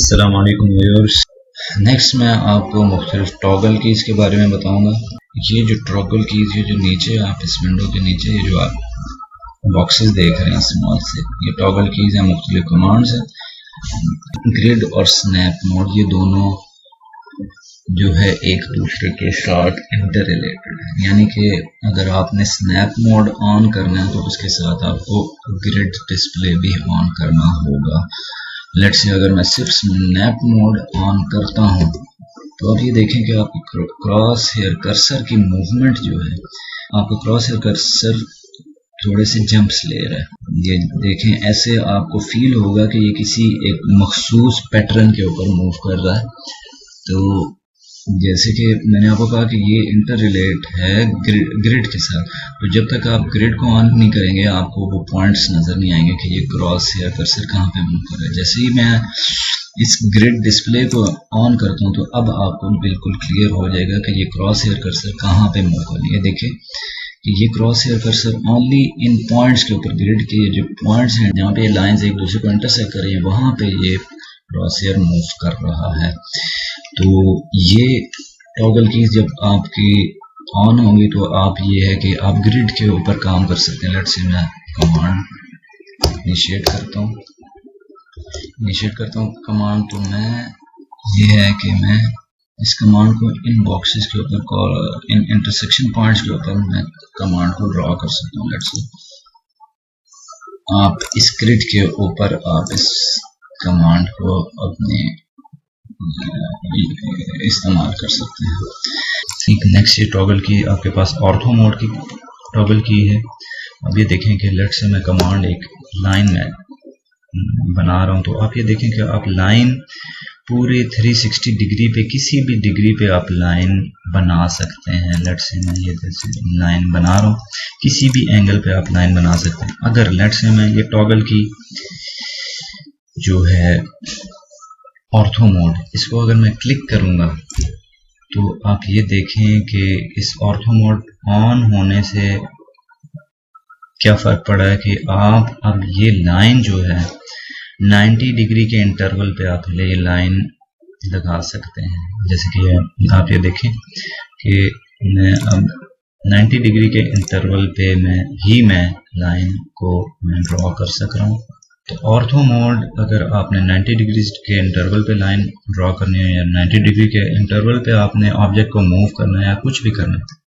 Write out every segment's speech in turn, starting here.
अस्सलाम वालेकुम viewers. Next मैं आपको मुख्तलिफ टॉगल कीज़ के बारे में बताऊंगा। ये जो टॉगल कीज़ है जो नीचे आप इस विंडो के नीचे ये जो आप बॉक्सेस देख रहे हैं स्मॉल से, ये टॉगल कीज़ हैं, मुख्तलिफ कमांड्स हैं। ग्रिड और स्नैप मोड ये दोनों जो है एक दूसरे के साथ इंटर रिलेटेड है, यानी कि अगर आपने स्नैप मोड ऑन करना है तो उसके साथ आपको ग्रिड डिस्प्ले भी ऑन करना होगा। लेट्स से अगर मैं सिर्फ स्नैप मोड ऑन करता हूं तो अब ये देखें कि आपकी क्रॉस हेयर कर्सर की मूवमेंट जो है, आपका क्रॉस हेयर कर्सर थोड़े से जंप्स ले रहा है। ये देखें, ऐसे आपको फील होगा कि ये किसी एक मखसूस पैटर्न के ऊपर मूव कर रहा है। तो जैसे कि मैंने आपको कहा कि ये इंटर रिलेट है ग्रिड के साथ, तो जब तक आप ग्रिड को ऑन नहीं करेंगे आपको वो पॉइंट्स नज़र नहीं आएंगे कि ये क्रॉस या कर्सर कहाँ पे मूव कर रहा है। जैसे ही मैं इस ग्रिड डिस्प्ले को ऑन करता हूँ तो अब आपको बिल्कुल क्लियर हो जाएगा कि ये क्रॉस हेयर कर्सर कहाँ पे मूव कर रही है। देखिए कि ये cross hair cursor only in points के ऊपर, ग्रिड के जो पॉइंट्स हैं जहाँ पे लाइंस एक दूसरे को इंटरसेक्ट कर रही है, वहाँ पे ये क्रॉस हेयर मूव कर रहा है। तो ये टॉगल कीज जब आपकी ऑन होंगी तो आप ये है कि आप ग्रिड के ऊपर काम कर सकते हैं। लेट्स से मैं कमांड इनिशिएट करता हूँ कमांड, तो मैं ये है कि मैं इस कमांड को इन बॉक्सेस के ऊपर, इन इंटरसेक्शन पॉइंट्स के ऊपर मैं कमांड को ड्रॉ कर सकता हूँ। लेट्स से आप इस ग्रिड के ऊपर आप इस कमांड को अपने इस्तेमाल कर सकते हैं। ठीक, नेक्स्ट ये टॉगल की आपके पास ऑर्थो मोड की टॉगल की है। अब ये देखें कि लेट्स से मैं कमांड एक लाइन में बना रहा हूं, तो आप ये देखें कि आप लाइन पूरे 360 डिग्री पे, किसी भी डिग्री पे आप लाइन बना सकते हैं। लेट्स से मैं ये लाइन बना रहा हूँ, किसी भी एंगल पे आप लाइन बना सकते हैं। अगर लेट्स से मैं ये टॉगल की जो है ऑर्थो मोड, इसको अगर मैं क्लिक करूंगा तो आप ये देखें कि इस ऑर्थो मोड ऑन होने से क्या फ़र्क पड़ा है कि आप अब ये लाइन जो है 90 डिग्री के इंटरवल पे आप ये लाइन लगा सकते हैं। जैसे कि आप ये देखें कि मैं अब 90 डिग्री के इंटरवल पे मैं लाइन को ड्रॉ कर सक रहा हूँ। तो ऑर्थो मोड अगर आपने 90 डिग्री के इंटरवल पे लाइन ड्रॉ करनी है या 90 डिग्री के इंटरवल पे आपने ऑब्जेक्ट को मूव करना है या कुछ भी करना है,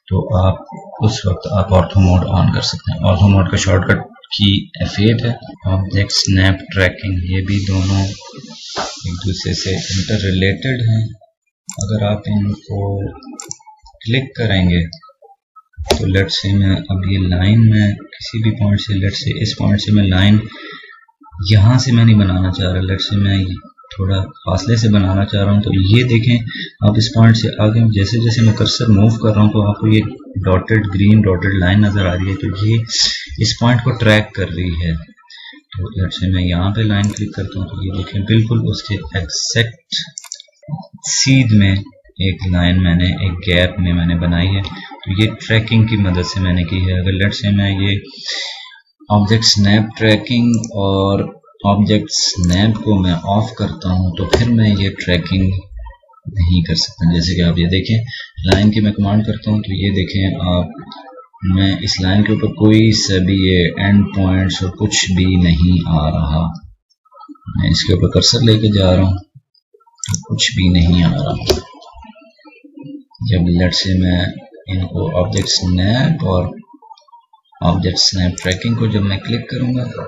तो आप उस वक्त आप ऑर्थो मोड ऑन कर सकते हैं। ऑर्थो मोड का शॉर्टकट की F8 है। ऑब्जेक्ट स्नैप ट्रैकिंग, ये भी दोनों एक दूसरे से इंटर रिलेटेड हैं। अगर आप इनको क्लिक करेंगे तो लेट्स से मैं अब ये लाइन में किसी भी पॉइंट से, लेट्स से इस पॉइंट से मैं लाइन यहाँ से मैं नहीं बनाना चाह रहा, लेट्स से मैं थोड़ा फासले से बनाना चाह रहा हूँ। तो ये देखें आप इस पॉइंट से आगे जैसे जैसे मैं कर्सर मूव कर रहा हूँ तो आपको ये ग्रीन डॉटेड लाइन नज़र आ रही है, तो ये इस पॉइंट को ट्रैक कर रही है। तो लेट्स से मैं यहाँ पे लाइन क्लिक करता हूँ तो ये देखें बिल्कुल उसके एग्जैक्ट सीध में एक लाइन मैंने एक गैप में मैंने बनाई है। तो ये ट्रैकिंग की मदद से मैंने की है। अगर लेट्स से मैं ये ऑब्जेक्ट स्नैप ट्रैकिंग और ऑब्जेक्ट स्नैप को मैं ऑफ करता हूं तो फिर मैं ये ट्रैकिंग नहीं कर सकता। जैसे कि आप ये देखें लाइन की मैं कमांड करता हूं तो ये देखें आप, मैं इस लाइन के ऊपर कोई सा भी ये एंड पॉइंट्स और कुछ भी नहीं आ रहा। मैं इसके ऊपर कर्सर लेके जा रहा हूं तो कुछ भी नहीं आ रहा। जब लेट्स से मैं इनको ऑब्जेक्ट स्नैप और ऑब्जेक्ट स्नैप ट्रैकिंग को जब मैं क्लिक करूंगा तो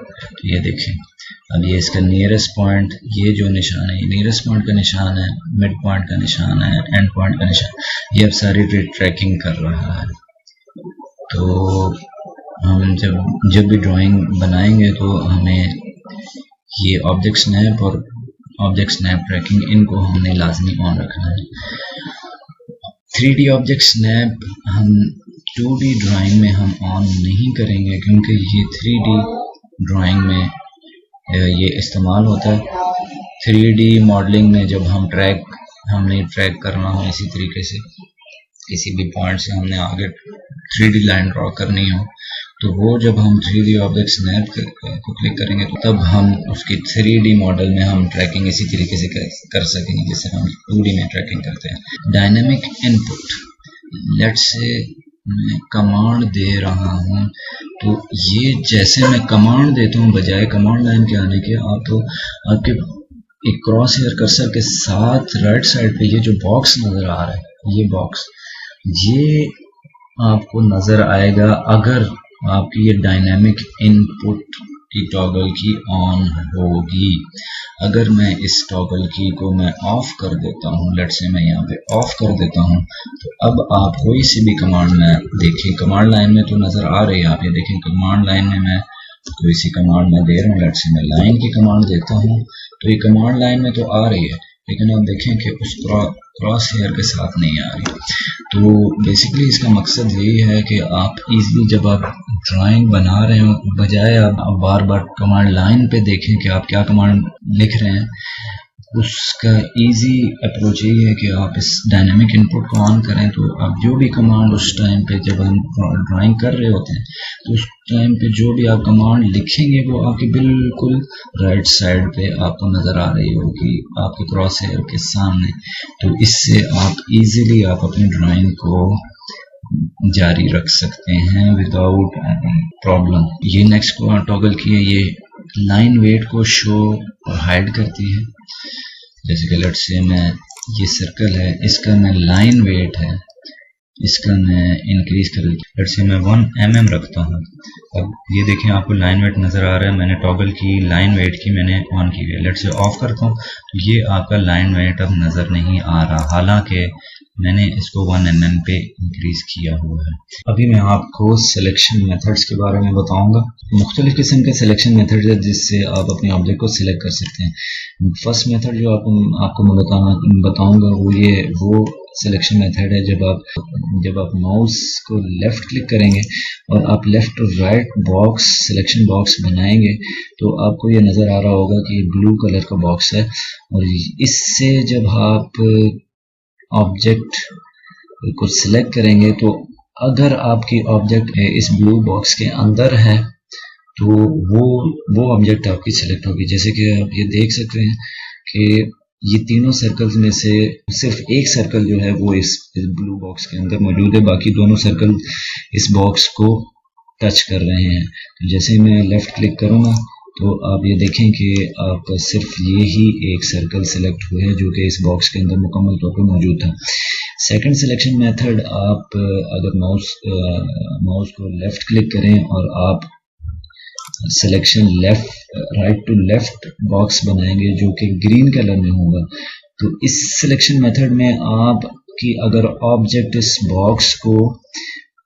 ये देखें अब ये इसका नियरेस्ट पॉइंट, ये जो निशान है ये नियरेस्ट पॉइंट का निशान है, मिड पॉइंट का निशान है, एंड पॉइंट का निशान, ये अब सारी ट्रैकिंग कर रहा है। तो हम जब भी ड्राइंग बनाएंगे तो हमें ये ऑब्जेक्ट स्नैप और ऑब्जेक्ट स्नैप ट्रैकिंग इनको हमने लाजमी ऑन रखना है। 3D ऑब्जेक्ट स्नैप हम 2D ड्राइंग में हम ऑन नहीं करेंगे क्योंकि ये 3D ड्राइंग में ये इस्तेमाल होता है। 3D मॉडलिंग में जब हमने ट्रैक करना हो, इसी तरीके से किसी भी पॉइंट से हमने आगे 3D लाइन ड्रॉ करनी हो तो वो जब हम 3D ऑब्जेक्ट स्नैप को क्लिक करेंगे तो तब हम उसकी 3D मॉडल में हम ट्रैकिंग इसी तरीके से कर सकेंगे जैसे हम 2D में ट्रैकिंग करते हैं। डायनेमिक इनपुट, लेट्स से मैं कमांड दे रहा हूँ, तो ये जैसे मैं कमांड देता हूँ बजाय कमांड लाइन के आने के, आप तो आपके एक क्रॉस हेयर कर्सर के साथ राइट साइड पे ये जो बॉक्स नज़र आ रहा है, ये बॉक्स, ये आपको नज़र आएगा अगर आपकी ये डायनेमिक इनपुट की टॉगल की ऑन होगी। अगर मैं इस टॉगल की को मैं ऑफ कर देता हूँ, लेट्स से मैं यहाँ पे ऑफ कर देता हूँ, तो अब आप कोई सी भी कमांड में देखिए, कमांड लाइन में तो नज़र आ रही है, आप ये देखें कमांड लाइन में मैं कोई सी कमांड में दे रहा हूँ, लेट्स से मैं लाइन की कमांड देता हूँ, तो ये कमांड लाइन में तो आ रही है, लेकिन आप देखें कि उस क्रॉस हेयर के साथ नहीं आ रही। तो बेसिकली इसका मकसद यही है कि आप इजीली जब आप ड्राइंग बना रहे हो, बजाय आप बार बार कमांड लाइन पे देखें कि आप क्या कमांड लिख रहे हैं, उसका इजी अप्रोच यही है कि आप इस डायनेमिक इनपुट को ऑन करें, तो आप जो भी कमांड उस टाइम पे जब हम ड्राइंग कर रहे होते हैं तो उस टाइम पे जो भी आप कमांड लिखेंगे वो आपके बिल्कुल राइट साइड पे आपको नज़र आ रही होगी आपके क्रॉस हेयर के सामने। तो इससे आप इजीली आप अपनी ड्राइंग को जारी रख सकते हैं विदाउट प्रॉब्लम। ये नेक्स्ट टॉगल की है, ये लाइन वेट को शो और हाइड करती है। जैसे कि लेट्स से मैं ये सर्कल है, इसका मैं लाइन वेट है, इसका मैं इंक्रीज कर, लेट्स से मैं 1 mm रखता हूँ। अब ये देखें आपको लाइन वेट नज़र आ रहा है, मैंने टॉगल की लाइन वेट की मैंने ऑन की है। लेट्स से ऑफ करता हूँ तो ये आपका लाइन वेट अब नज़र नहीं आ रहा, हालांकि मैंने इसको 1 mm पे इंक्रीज किया हुआ है। अभी मैं आपको सिलेक्शन मेथड्स के बारे में बताऊंगा। मुख्तलिफ किस्म के सिलेक्शन मेथड है जिससे आप अपने ऑब्जेक्ट को सिलेक्ट कर सकते हैं। फर्स्ट मेथड जो आपको मैं बताऊंगा वो सिलेक्शन मेथड है जब आप माउस को लेफ्ट क्लिक करेंगे और आप लेफ्ट और राइट बॉक्स सिलेक्शन बॉक्स बनाएंगे तो आपको ये नज़र आ रहा होगा कि ब्लू कलर का बॉक्स है, और इससे जब आप ऑब्जेक्ट को सिलेक्ट करेंगे तो अगर आपकी ऑब्जेक्ट इस ब्लू बॉक्स के अंदर है तो वो ऑब्जेक्ट आपकी सिलेक्ट होगी। जैसे कि आप ये देख सकते हैं कि ये तीनों सर्कल्स में से सिर्फ एक सर्कल जो है वो इस ब्लू बॉक्स के अंदर मौजूद है, बाकी दोनों सर्कल इस बॉक्स को टच कर रहे हैं। तो जैसे मैं लेफ्ट क्लिक करूँगा तो आप ये देखें कि आप सिर्फ ये ही एक सर्कल सिलेक्ट हुए हैं जो कि इस बॉक्स के अंदर मुकम्मल तौर पर मौजूद था। सेकंड सिलेक्शन मेथड, आप अगर माउस को लेफ्ट क्लिक करें और आप selection right to left box बनाएंगे जो कि ग्रीन कलर में होगा, तो इस सिलेक्शन मेथड में आपकी अगर ऑब्जेक्ट इस बॉक्स को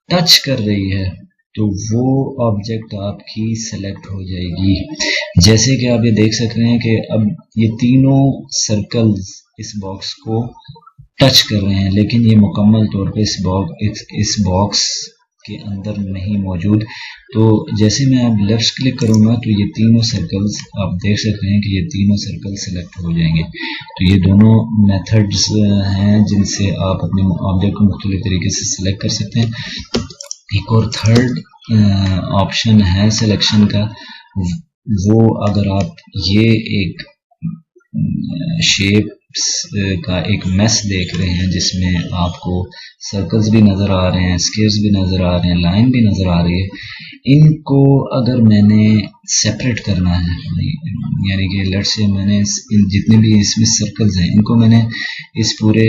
टच कर रही है तो वो ऑब्जेक्ट आपकी सेलेक्ट हो जाएगी। जैसे कि आप ये देख सकते हैं कि अब ये तीनों सर्कल्स इस बॉक्स को टच कर रहे हैं, लेकिन ये मुकम्मल तौर पे इस बॉक्स के अंदर नहीं मौजूद। तो जैसे मैं अब लेफ्ट क्लिक करूंगा तो ये तीनों सर्कल्स आप देख सकते हैं कि ये तीनों सर्कल सेलेक्ट हो जाएंगे। तो ये दोनों मेथड्स हैं जिनसे आप अपने ऑब्जेक्ट को मुख्तलिफ तरीके से सिलेक्ट कर सकते हैं। एक और थर्ड ऑप्शन है सिलेक्शन का, वो अगर आप ये एक शेप का एक मैस देख रहे हैं जिसमें आपको सर्कल्स भी नज़र आ रहे हैं, स्क्वायर्स भी नज़र आ रहे हैं, लाइन भी नज़र आ रही है, इनको अगर मैंने सेपरेट करना है, यानी कि लेट्स से मैंने इन जितने भी इसमें सर्कल्स हैं इनको मैंने इस पूरे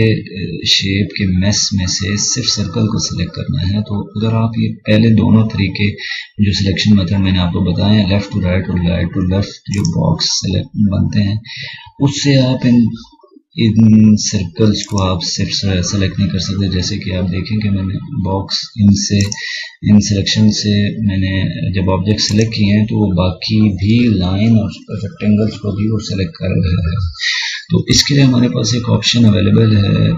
शेप के मैस में से सिर्फ सर्कल को सिलेक्ट करना है, तो अगर आप ये पहले दोनों तरीके जो सिलेक्शन मेथड मैंने आपको बताए हैं, लेफ्ट टू राइट और राइट टू लेफ्ट जो बॉक्स सेलेक्ट बनते हैं, उससे आप इन सर्कल्स को आप सिर्फ सेलेक्ट नहीं कर सकते। जैसे कि आप देखें कि मैंने बॉक्स इन सिलेक्शन से मैंने जब ऑब्जेक्ट सेलेक्ट किए हैं तो वो बाकी भी लाइन और रेक्टेंगल्स को भी वो सेलेक्ट कर रहे हैं। तो इसके लिए हमारे पास एक ऑप्शन अवेलेबल है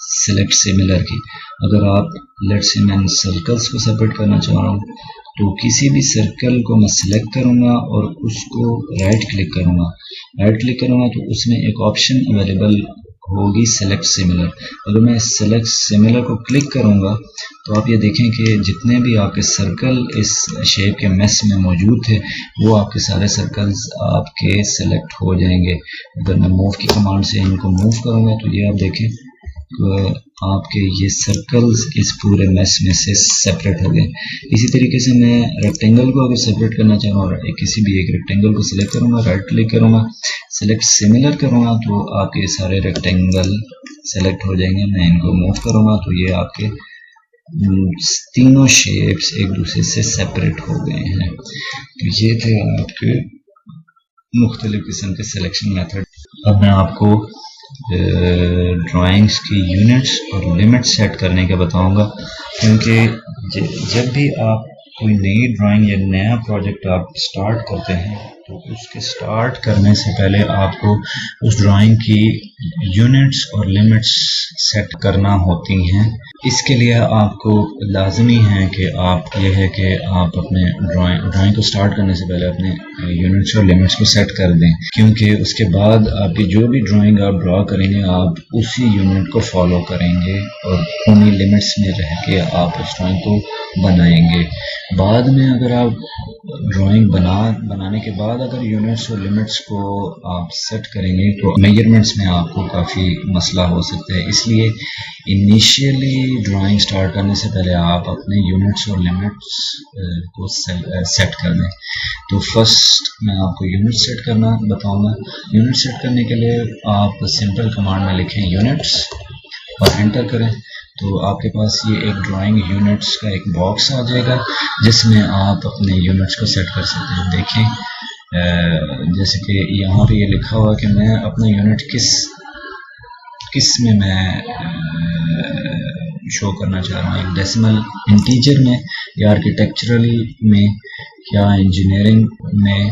सेलेक्ट सिमिलर की। अगर आप लेट्स से मैं सर्कल्स को सेपरेट करना चाह रहा हूँ तो किसी भी सर्कल को मैं सिलेक्ट करूँगा और उसको राइट क्लिक करूँगा तो उसमें एक ऑप्शन अवेलेबल होगी सेलेक्ट सिमिलर। अगर मैं सेलेक्ट सिमिलर को क्लिक करूंगा तो आप ये देखें कि जितने भी आपके सर्कल इस शेप के मेस में मौजूद थे वो आपके सारे सर्कल्स आपके सेलेक्ट हो जाएंगे। अगर मैं मूव की कमांड से इनको मूव करूंगा तो ये आप देखें आपके ये सर्कल्स इस पूरे मेस में से सेपरेट हो गए। इसी तरीके से मैं रेक्टेंगल को अगर सेपरेट करना चाहूँ और किसी भी एक रेक्टेंगल को सिलेक्ट करूँगा, राइट क्लिक करूँगा, सेलेक्ट सिमिलर करूँगा तो आपके सारे रेक्टेंगल सेलेक्ट हो जाएंगे। मैं इनको मूव करूँगा तो ये आपके तीनों शेप्स एक दूसरे से सेपरेट हो गए हैं। तो ये थे आपके मुख्तलिफ किस्म के सिलेक्शन मेथड। अब मैं आपको ड्राइंग्स की यूनिट्स और लिमिट्स सेट करने का बताऊंगा, क्योंकि जब भी आप कोई नई ड्राइंग या नया प्रोजेक्ट आप स्टार्ट करते हैं तो उसके स्टार्ट करने से पहले आपको उस ड्राइंग की यूनिट्स और लिमिट्स सेट करना होती हैं। इसके लिए आपको लाजमी है कि आप यह है कि आप अपने ड्राइंग को स्टार्ट करने से पहले अपने यूनिट्स और लिमिट्स को सेट कर दें, क्योंकि उसके बाद आपकी जो भी ड्राइंग आप ड्रॉ करेंगे आप उसी यूनिट को फॉलो करेंगे और उन्हीं लिमिट्स में रह के आप उस ड्राइंग को बनाएंगे। बाद में अगर आप ड्राइंग बनाने के बाद अगर यूनिट्स और लिमिट्स को आप सेट करेंगे तो मेजरमेंट्स में आपको काफ़ी मसला हो सकता है। इसलिए इनिशियली ड्राइंग स्टार्ट करने से पहले आप अपने यूनिट्स और लिमिट्स को सेट कर दें। तो फर्स्ट मैं आपको यूनिट सेट करना बताऊंगा। यूनिट सेट करने के लिए आप सिंपल कमांड में लिखें यूनिट्स और एंटर करें तो आपके पास ये एक ड्राइंग यूनिट्स का एक बॉक्स आ जाएगा जिसमें आप अपने यूनिट्स को सेट कर सकते हैं। देखें जैसे कि यहाँ पे ये लिखा हुआ कि मैं अपना यूनिट किस में मैं शो करना चाह रहा हूँ, एक डेसिमल इंटीजर में या आर्किटेक्चरल में या इंजीनियरिंग में।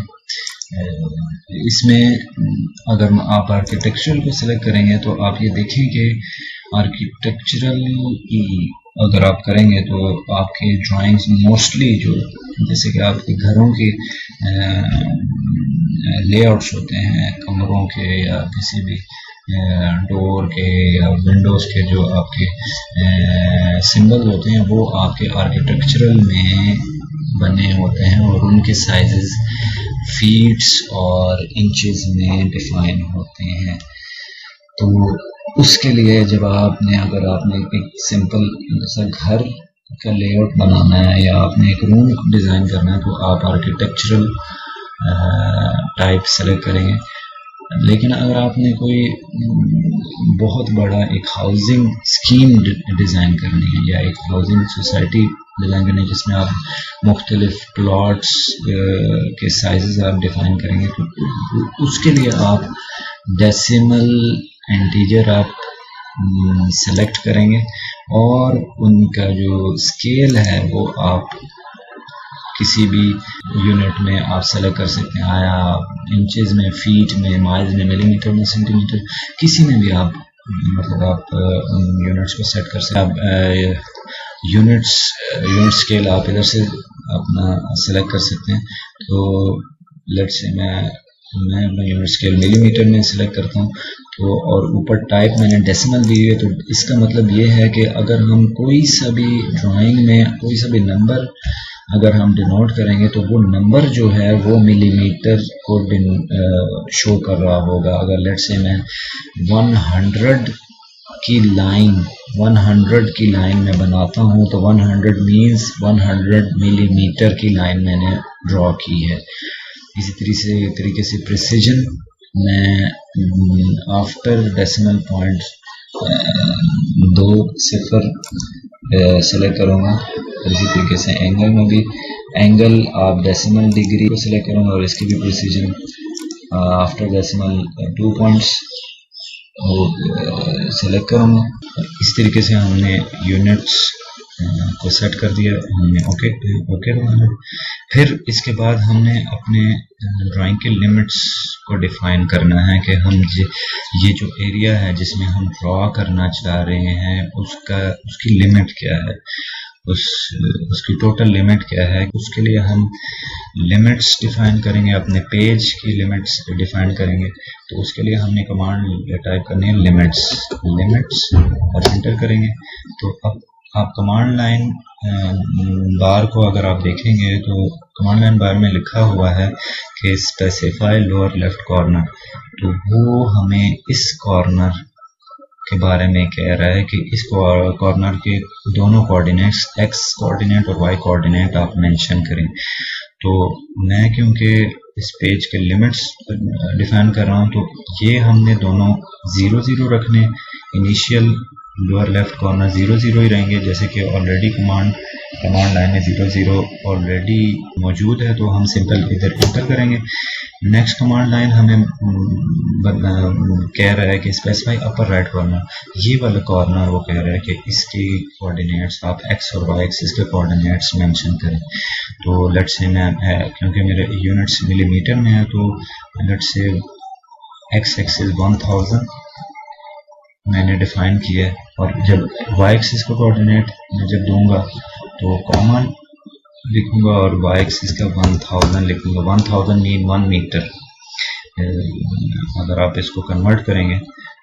इसमें अगर आप आर्किटेक्चरल को सिलेक्ट करेंगे तो आप ये देखें कि आर्किटेक्चरल अगर आप करेंगे तो आपके ड्राइंग्स मोस्टली जो जैसे कि आपके घरों के लेआउट्स होते हैं, कमरों के या किसी भी डोर के या विंडोज़ के जो आपके सिंबल होते हैं वो आपके आर्किटेक्चरल में बने होते हैं और उनके साइजेस फीट्स और इंचेस में डिफाइन होते हैं। तो उसके लिए जब अगर आपने एक सिंपल सा घर का लेआउट बनाना है या आपने एक रूम डिज़ाइन करना है तो आप आर्किटेक्चरल टाइप सेलेक्ट करेंगे। लेकिन अगर आपने कोई बहुत बड़ा एक हाउसिंग स्कीम डिज़ाइन करनी है या एक हाउसिंग सोसाइटी डिज़ाइन करनी है जिसमें आप मुख्तलिफ प्लॉट्स के साइजेस आप डिफाइन करेंगे तो उसके लिए आप डेसिमल इंटीजर आप सेलेक्ट करेंगे और उनका जो स्केल है वो आप किसी भी यूनिट में आप सेलेक्ट कर सकते हैं, आया इंचेस में, फीट में, माइल्स में, मिलीमीटर में, सेंटीमीटर, किसी में भी आप मतलब आप यूनिट्स को सेट कर सकते हैं। आप यूनिट स्केल आप इधर से अपना सेलेक्ट कर सकते हैं। तो लेट्स से मैं अपना यूनिट स्केल मिलीमीटर में सिलेक्ट करता हूँ तो और ऊपर टाइप मैंने डेसिमल दी है। तो इसका मतलब ये है कि अगर हम कोई सा भी ड्राइंग में कोई सा भी नंबर अगर हम डिनोट करेंगे तो वो नंबर जो है वो मिलीमीटर को शो कर रहा होगा। अगर लेट्स से मैं 100 की लाइन में बनाता हूँ तो 100 मीन्स 100 मिलीमीटर की लाइन मैंने ड्रॉ की है। इसी तरीके से प्रिसीजन मैं आफ्टर डेसिमल पॉइंट 2 0 सेलेक्ट करूँगा। इसी तरीके से एंगल में भी एंगल आप डेसिमल डिग्री को सिलेक्ट करूँगा और इसकी भी प्रिसीजन आफ्टर डेसिमल 2 पॉइंट्स वो सेलेक्ट करूँगा। इस तरीके से हमने यूनिट्स को सेट कर दिया, हमने ओके दबाना। फिर इसके बाद हमने अपने ड्राइंग के लिमिट्स को डिफाइन करना है कि हम ये जो एरिया है जिसमें हम ड्रॉ करना चाह रहे हैं उसकी लिमिट क्या है। उसकी टोटल लिमिट क्या है। उसके लिए हम लिमिट्स डिफाइन करेंगे, अपने पेज की लिमिट्स डिफाइन करेंगे। तो उसके लिए हमने कमांड टाइप करनी है लिमिट्स और एंटर करेंगे। तो अब आप कमांड लाइन बार को अगर आप देखेंगे तो कमांड लाइन बार में लिखा हुआ है कि स्पेसिफाई लोअर लेफ्ट कॉर्नर। तो वो हमें इस कॉर्नर के बारे में कह रहा है कि इस कॉर्नर के दोनों कोऑर्डिनेट्स एक्स कोऑर्डिनेट और वाई कोऑर्डिनेट आप मेंशन करें। तो मैं क्योंकि इस पेज के लिमिट्स डिफाइन कर रहा हूं तो ये हमने दोनों 0 0 रखने, इनिशियल लोअर लेफ्ट कॉर्नर 0 0 ही रहेंगे, जैसे कि ऑलरेडी कमांड लाइन में 0 0 ऑलरेडी मौजूद है। तो हम सिंपल इधर एंटर करेंगे। नेक्स्ट कमांड लाइन हमें कह रहा है कि स्पेसिफाई अपर राइट कॉर्नर, ये वाला कॉर्नर वो कह रहा है कि इसकी कोऑर्डिनेट्स आप एक्स और वाई एक्सिस के कोऑर्डिनेट्स मेंशन करें। तो लेट्स से मैं क्योंकि मेरे यूनिट्स मिलीमीटर में है तो लेट्स से एक्स एक्सिस 1000 मैंने डिफाइन किया है, और जब वाई एक्सिस का कोऑर्डिनेट मैं जब दूंगा तो कॉमन लिखूंगा और वाई एक्सिस का 1000 लिखूंगा। 1000 मीन 1 मीटर। अगर आप इसको कन्वर्ट करेंगे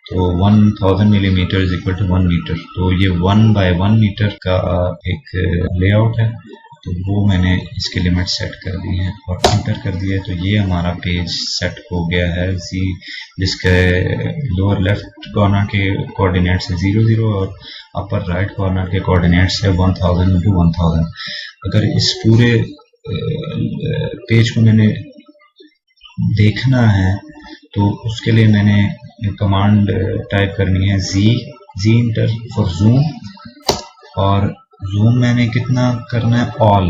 तो 1000 millimetre is equal to 1 metre. तो ये 1 बाय 1 मीटर का एक लेआउट है। तो वो मैंने इसके लिमिट सेट कर दी है और एंटर कर दिया। तो ये हमारा पेज सेट हो गया है जी, जिसके लोअर लेफ्ट कॉर्नर के कोऑर्डिनेट्स है 0 0 और अपर राइट कॉर्नर के कोऑर्डिनेट्स है 1000 इंटू 1000। अगर इस पूरे पेज को मैंने देखना है तो उसके लिए मैंने कमांड टाइप करनी है जी इंटर फॉर जूम, और जूम मैंने कितना करना है, ऑल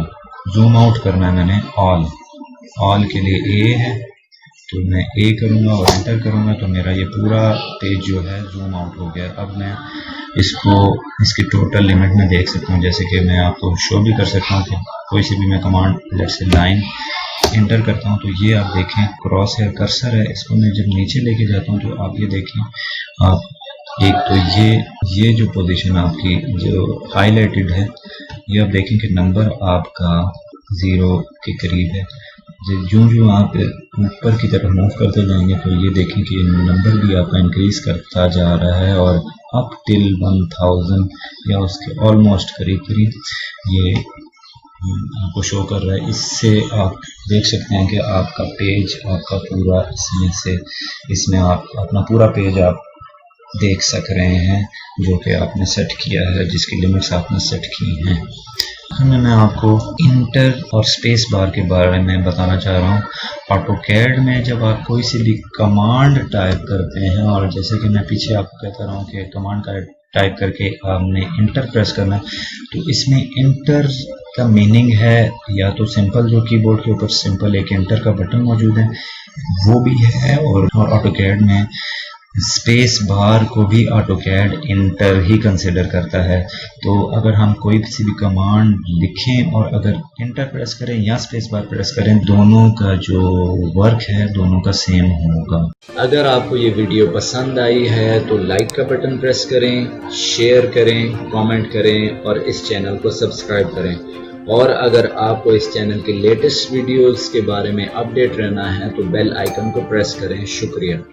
जूम आउट करना है मैंने ऑल के लिए ए है। तो मैं ए करूँगा और एंटर करूँगा तो मेरा ये पूरा पेज जो है जूम आउट हो गया। अब मैं इसकी टोटल लिमिट में देख सकता हूँ, जैसे कि मैं आपको शो भी कर सकता हूँ कि कोई सी भी मैं command let's say line enter करता हूँ तो ये आप देखें क्रॉस हेयर कर्सर है, इसको मैं जब नीचे लेके जाता हूँ तो आप ये देखें, आप एक तो ये जो पोजीशन आपकी जो हाईलाइटेड है ये आप देखें कि नंबर आपका 0 के करीब है। जो आप ऊपर की तरफ मूव करते जाएंगे तो ये देखें कि नंबर भी आपका इंक्रीज करता जा रहा है और अप टिल 1000 या उसके ऑलमोस्ट करीब ये आपको शो कर रहा है। इससे आप देख सकते हैं कि आपका पेज आपका पूरा इसमें आप अपना पूरा पेज आप देख सक रहे हैं जो कि आपने सेट किया है, जिसकी लिमिट्स आपने सेट की हैं। मैं आपको इंटर और स्पेस बार के बारे में बताना चाह रहा हूँ। ऑटोकैड में जब आप कोई सी भी कमांड टाइप करते हैं, और जैसे कि मैं पीछे आपको कहता रहा हूँ कि कमांड का टाइप करके आपने इंटर प्रेस करना है, तो इसमें इंटर का मीनिंग है या तो सिंपल जो कीबोर्ड के ऊपर सिंपल एक इंटर का बटन मौजूद है वो भी है, और ऑटोकैड में स्पेस बार को भी ऑटोकैड इंटर ही कंसिडर करता है। तो अगर हम कोई किसी भी कमांड लिखें और अगर इंटर प्रेस करें या स्पेस बार प्रेस करें, दोनों का जो वर्क है दोनों का सेम होगा। अगर आपको ये वीडियो पसंद आई है तो लाइक का बटन प्रेस करें, शेयर करें, कमेंट करें और इस चैनल को सब्सक्राइब करें। और अगर आपको इस चैनल के लेटेस्ट वीडियोस के बारे में अपडेट रहना है तो बेल आइकन को प्रेस करें। शुक्रिया।